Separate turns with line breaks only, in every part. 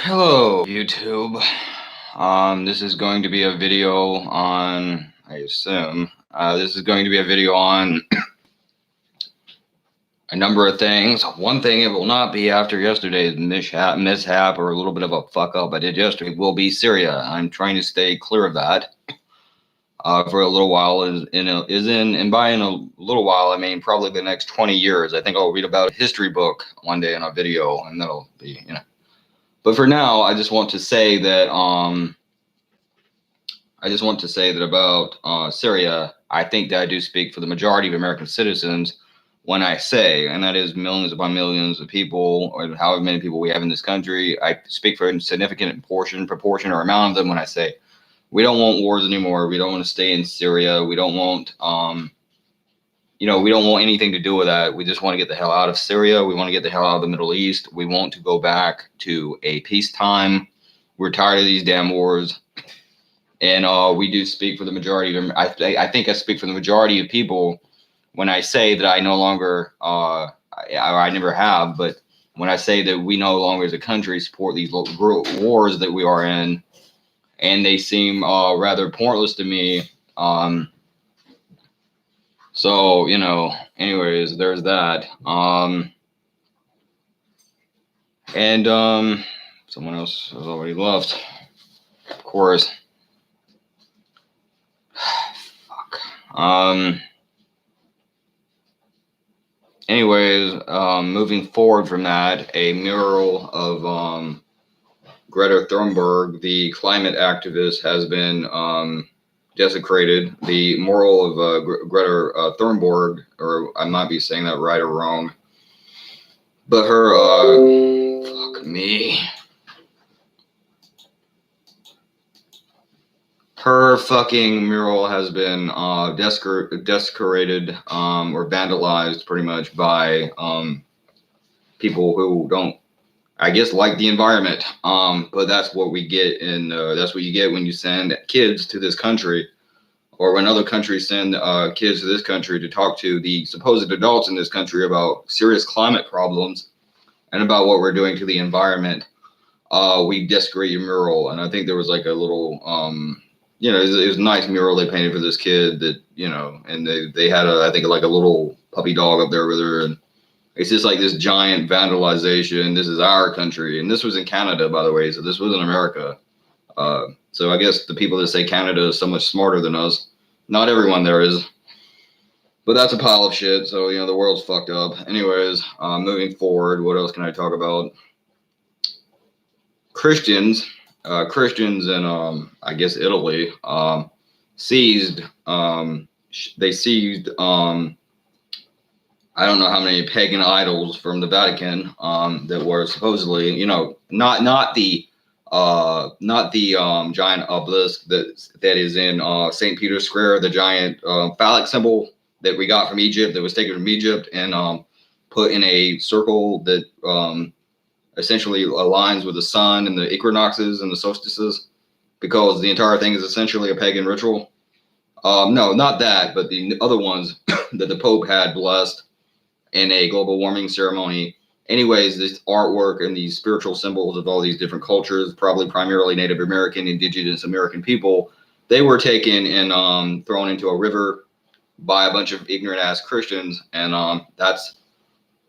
Hello, YouTube. This is going to be a video on, I assume, this is going to be a video on a number of things. One thing it will not be after yesterday's mishap or a little bit of a fuck up I did yesterday will be Syria. I'm trying to stay clear of that for a little while. And by in a little while, I mean probably the next 20 years. I think I'll read about a history book one day in a video, and that'll be, But for now, I just want to say that about Syria, I think that I do speak for the majority of American citizens when I say, and that is millions upon millions of people, or however many people we have in this country. I speak for a significant proportion or amount of them when I say we don't want wars anymore. We don't want to stay in Syria. We don't want, we don't want anything to do with that. We just want to get the hell out of Syria. We want to get the hell out of the Middle East. We want to go back to a peacetime. We're tired of these damn wars. And we do speak for the majority of them. I think I speak for the majority of people when I say that I no longer, I never have, but when I say that we no longer as a country support these wars that we are in, and they seem rather pointless to me. So, anyways, there's that. And someone else has already left, of course. Anyways, moving forward from that, a mural of Greta Thunberg, the climate activist, has been desecrated. The mural of Greta Thunberg, or I might be saying that right or wrong, but her, fuck me. Her fucking mural has been desecrated or vandalized pretty much by people who don't, I guess, like the environment. But that's what we get, and that's what you get when you send kids to this country, or when other countries send kids to this country to talk to the supposed adults in this country about serious climate problems and about what we're doing to the environment. We desecrate your mural, and I think there was like a little. It was a nice mural they painted for this kid that, and they had I think like a little puppy dog up there with her, and it's just like this giant vandalization. This is our country, and this was in Canada, by the way, so this wasn't America. So I guess the people that say Canada is so much smarter than us, not everyone there is, but that's a pile of shit. So, the world's fucked up. Anyways, moving forward, what else can I talk about? Christians in I guess Italy seized I don't know how many pagan idols from the Vatican that were supposedly, not the giant obelisk that is in St. Peter's Square, the giant phallic symbol that we got from Egypt, that was taken from Egypt and put in a circle that essentially aligns with the sun and the equinoxes and the solstices, because the entire thing is essentially a pagan ritual. No, not that, but the other ones that the Pope had blessed in a global warming ceremony. Anyways, this artwork and these spiritual symbols of all these different cultures, probably primarily Native American, indigenous American people, they were taken and thrown into a river by a bunch of ignorant ass Christians. And that's,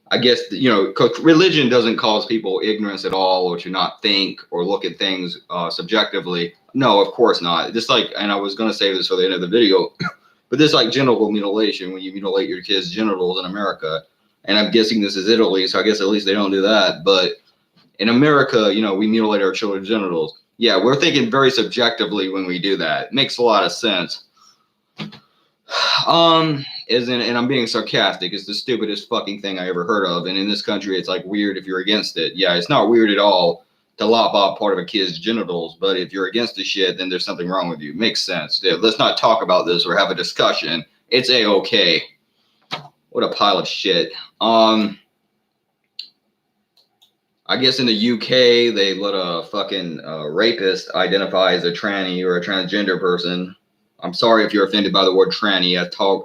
I guess, religion doesn't cause people ignorance at all, or to not think or look at things subjectively. No, of course not. Just like, and I was going to say this for the end of the video, but this like genital mutilation, when you mutilate your kids' genitals in America, and I'm guessing this is Italy, so I guess at least they don't do that. But in America, we mutilate our children's genitals. Yeah, we're thinking very subjectively when we do that. It makes a lot of sense. And I'm being sarcastic. It's the stupidest fucking thing I ever heard of. And in this country, it's like weird if you're against it. Yeah, it's not weird at all to lop off part of a kid's genitals. But if you're against the shit, then there's something wrong with you. Makes sense. Yeah, let's not talk about this or have a discussion. It's a-okay. What a pile of shit. I guess in the UK, they let a fucking rapist identify as a tranny or a transgender person. I'm sorry if you're offended by the word tranny.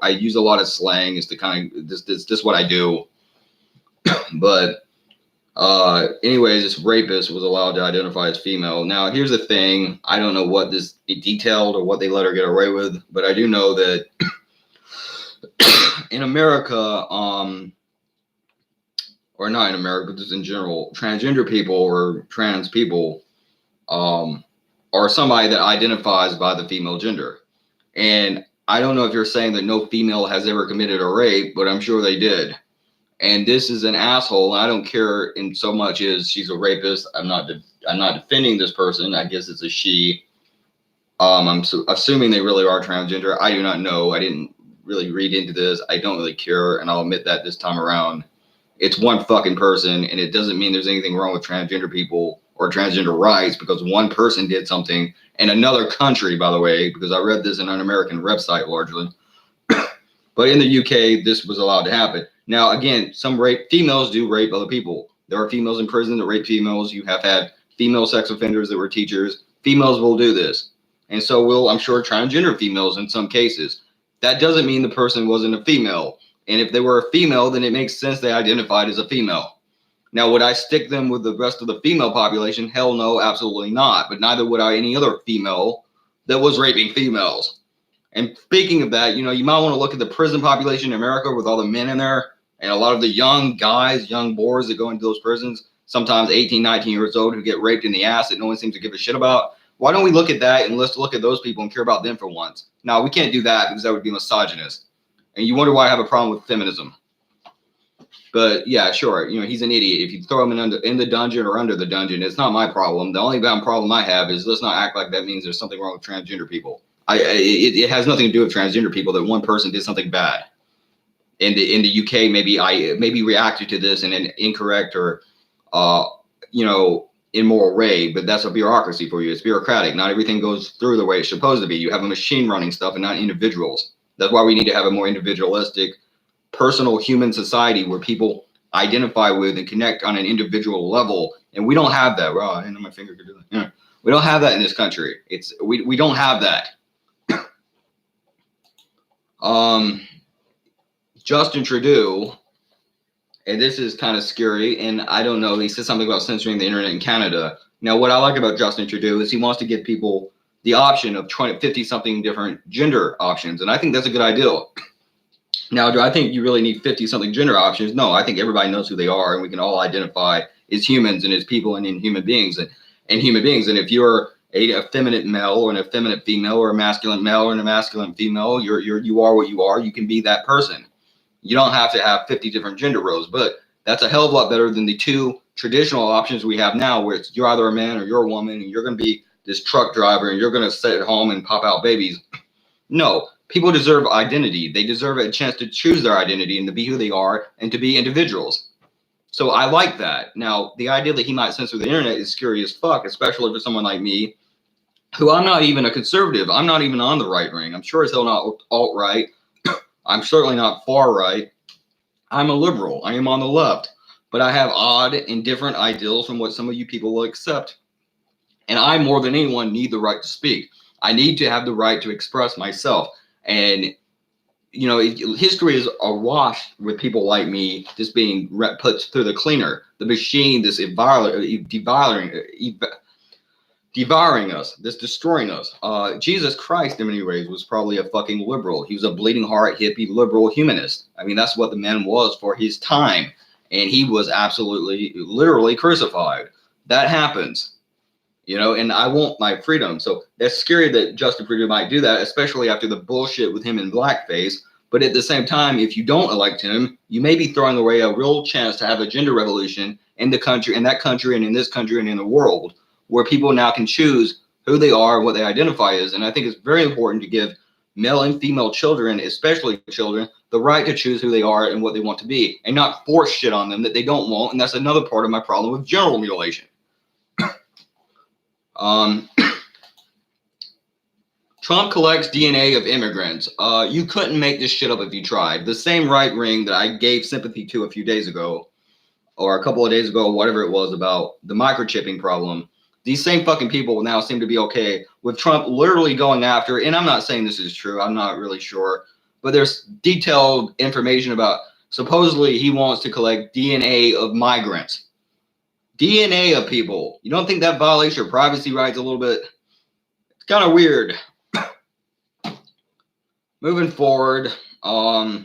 I use a lot of slang. It's the kind of this what I do. But Anyways, this rapist was allowed to identify as female. Now, here's the thing. I don't know what this detailed or what they let her get away with, but I do know that in America, or not in America, just in general, transgender people or trans people, are somebody that identifies by the female gender. And I don't know if you're saying that no female has ever committed a rape, but I'm sure they did. And this is an asshole. I don't care in so much as she's a rapist. I'm not defending this person. I guess it's a she. I'm assuming they really are transgender. I do not know. I didn't really read into this. I don't really care, and I'll admit that this time around. It's one fucking person, and it doesn't mean there's anything wrong with transgender people or transgender rights because one person did something in another country, by the way, because I read this in an American website largely. But in the UK, this was allowed to happen. Now, again, females do rape other people. There are females in prison that rape females. You have had female sex offenders that were teachers. Females will do this. And so will, I'm sure, transgender females in some cases. That doesn't mean the person wasn't a female. And if they were a female, then it makes sense they identified as a female. Now, would I stick them with the rest of the female population? Hell no, absolutely not. But neither would I any other female that was raping females. And speaking of that, you might want to look at the prison population in America with all the men in there and a lot of the young guys, young boys that go into those prisons, sometimes 18, 19 years old, who get raped in the ass that no one seems to give a shit about. Why don't we look at that and let's look at those people and care about them for once? Now, we can't do that because that would be misogynist. And you wonder why I have a problem with feminism. But yeah, sure, he's an idiot. If you throw him in the dungeon or under the dungeon, it's not my problem. The only problem I have is let's not act like that means there's something wrong with transgender people. It has nothing to do with transgender people that one person did something bad. In the UK, maybe reacted to this in an incorrect or immoral way, but that's a bureaucracy for you. It's bureaucratic. Not everything goes through the way it's supposed to be. You have a machine running stuff and not individuals. That's why we need to have a more individualistic, personal human society where people identify with and connect on an individual level. And we don't have that. Well, I know my finger could do that. Yeah. We don't have that in this country. We don't have that. Justin Trudeau, and this is kind of scary, and I don't know, he said something about censoring the internet in Canada. Now, what I like about Justin Trudeau is he wants to give people the option of 50-something different gender options, and I think that's a good idea. Now, do I think you really need 50-something gender options? No, I think everybody knows who they are, and we can all identify as humans and as people and in human beings and human beings. And if you're a effeminate male or an effeminate female or a masculine male or a masculine female, you are what you are. You can be that person. You don't have to have 50 different gender roles, but that's a hell of a lot better than the two traditional options we have now, where it's you're either a man or you're a woman, and you're going to be this truck driver, and you're going to sit at home and pop out babies. No, people deserve identity. They deserve a chance to choose their identity and to be who they are and to be individuals. So I like that. Now, the idea that he might censor the internet is scary as fuck, especially for someone like me, who I'm not even a conservative. I'm not even on the right wing. I'm sure as hell not alt-right. I'm certainly not far right. I'm a liberal. I am on the left. But I have odd and different ideals from what some of you people will accept. And I, more than anyone, need the right to speak. I need to have the right to express myself. And, history is awash with people like me just being put through the cleaner. The machine, this devouring us, this destroying us. Jesus Christ, in many ways, was probably a fucking liberal. He was a bleeding heart, hippie, liberal humanist. I mean, that's what the man was for his time. And he was absolutely, literally crucified. That happens, and I want my freedom. So that's scary that Justin Trudeau might do that, especially after the bullshit with him in blackface. But at the same time, if you don't elect him, you may be throwing away a real chance to have a gender revolution in the country, in that country, and in this country, and in the world, where people now can choose who they are and what they identify as. And I think it's very important to give male and female children, especially children, the right to choose who they are and what they want to be, and not force shit on them that they don't want. And that's another part of my problem with genital mutilation. Trump collects DNA of immigrants. You couldn't make this shit up if you tried. The same right wing that I gave sympathy to a few days ago, or a couple of days ago, whatever it was, about the microchipping problem, these same fucking people now seem to be okay with Trump literally going after, and I'm not saying this is true, I'm not really sure, but there's detailed information about supposedly he wants to collect DNA of migrants. DNA of people. You don't think that violates your privacy rights a little bit? It's kind of weird. Moving forward, what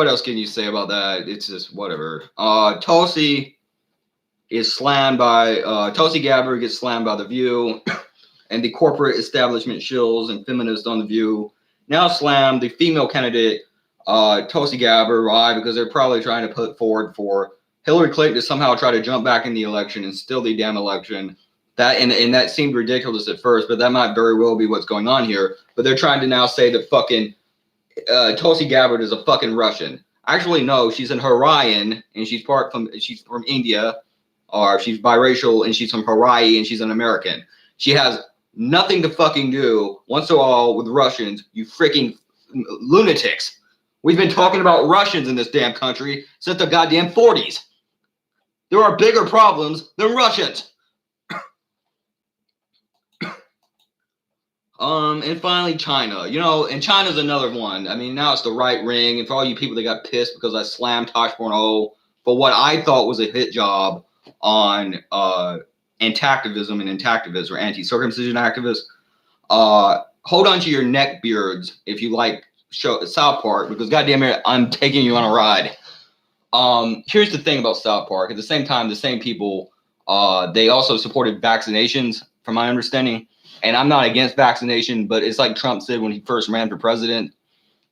else can you say about that? It's just whatever. Tulsi is slammed by Tulsi Gabbard gets slammed by The View, and the corporate establishment shills and feminists on The View now slam the female candidate Tulsi Gabbard. Why? Because they're probably trying to put forward for Hillary Clinton to somehow try to jump back in the election and steal the damn election. That and that seemed ridiculous at first, but that might very well be what's going on here. But they're trying to now say that fucking Tulsi Gabbard is a fucking Russian. Actually, no, she's an Hawaiian, and she's from India, or she's biracial, and she's from Hawaii, and she's an American. She has nothing to fucking do once in a while with Russians, you freaking lunatics. We've been talking about Russians in this damn country since the goddamn 40s. There are bigger problems than Russians. And finally, China. You know, and China's another one. I mean, now it's the right ring. And for all you people that got pissed because I slammed Tosh.0 for what I thought was a hit job on antactivism and intactivists or anti-circumcision activists, hold on to your neck beards if you like South Park, because goddamn it, I'm taking you on a ride. Here's the thing about South Park. At the same time, the same people, they also supported vaccinations, from my understanding. And I'm not against vaccination, but it's like Trump said when he first ran for president.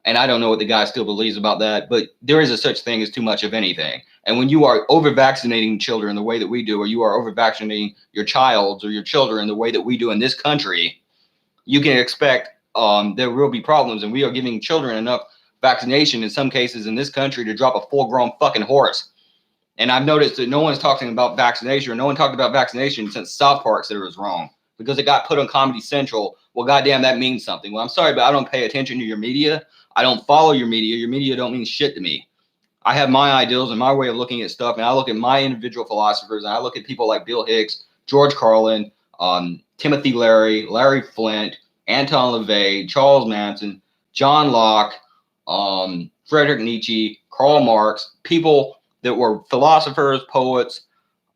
And I don't know what the guy still believes about that, but there is a such thing as too much of anything. And when you are over-vaccinating children the way that we do, or you are over-vaccinating your child or your children the way that we do in this country, you can expect there will be problems. And we are giving children enough vaccination in some cases in this country to drop a full-grown fucking horse. And I've noticed that no one's talking about vaccination, or no one talked about vaccination since South Park said it was wrong, because it got put on Comedy Central. Well, goddamn, that means something. Well, I'm sorry, but I don't pay attention to your media. I don't follow your media. Your media don't mean shit to me. I have my ideals and my way of looking at stuff, and I look at my individual philosophers, and I look at people like Bill Hicks, George Carlin, Timothy Leary, Larry Flint, Anton LaVey, Charles Manson, John Locke, Friedrich Nietzsche, Karl Marx, people that were philosophers, poets,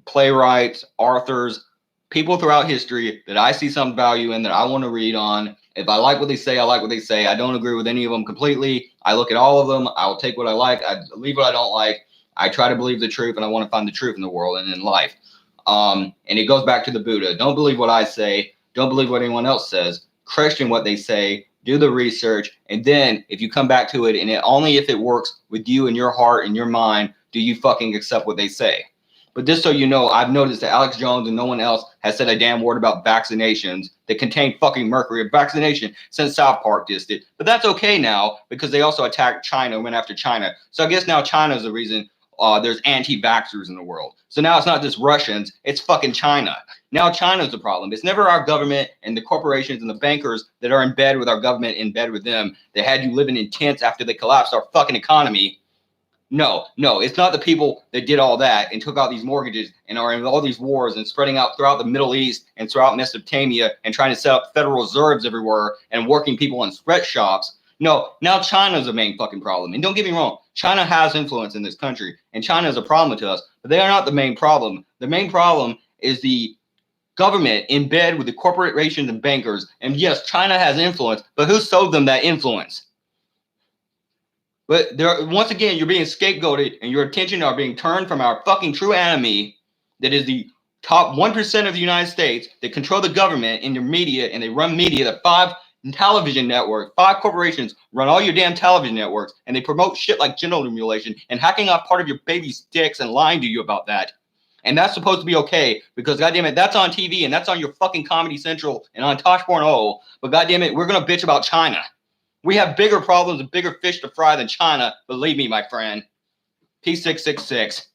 playwrights, authors, people throughout history that I see some value in, that I want to read on. If I like what they say, I like what they say. I don't agree with any of them completely. I look at all of them. I'll take what I like. I leave what I don't like. I try to believe the truth, and I want to find the truth in the world and in life. And it goes back to the Buddha. Don't believe what I say. Don't believe what anyone else says. Question what they say. Do the research. And then if you come back to it, and only if it works with you and your heart and your mind, do you fucking accept what they say. But just so you know, I've noticed that Alex Jones and no one else has said a damn word about vaccinations that contain fucking mercury of vaccination since South Park dissed it. But that's okay now, because they also attacked China, went after China. So I guess now China's the reason there's anti-vaxxers in the world. So now it's not just Russians, it's fucking China. Now China's the problem. It's never our government and the corporations and the bankers that are in bed with our government, in bed with them, that had you living in tents after they collapsed our fucking economy. No, it's not the people that did all that and took out these mortgages and are in all these wars and spreading out throughout the Middle East and throughout Mesopotamia and trying to set up Federal Reserves everywhere and working people in sweatshops. No, now China's the main fucking problem. And don't get me wrong, China has influence in this country, and China is a problem to us, but they are not the main problem. The main problem is the government in bed with the corporations and bankers. And yes, China has influence, but who sold them that influence? But once again, you're being scapegoated, and your attention are being turned from our fucking true enemy, that is the top 1% of the United States, that control the government and your media, and they run media. The 5 television networks, 5 corporations run all your damn television networks, and they promote shit like genital mutilation and hacking off part of your baby's dicks and lying to you about that. And that's supposed to be okay, because goddamn it, that's on TV and that's on your fucking Comedy Central and on Tosh.0. But goddamn it, we're gonna bitch about China. We have bigger problems and bigger fish to fry than China. Believe me, my friend. P666.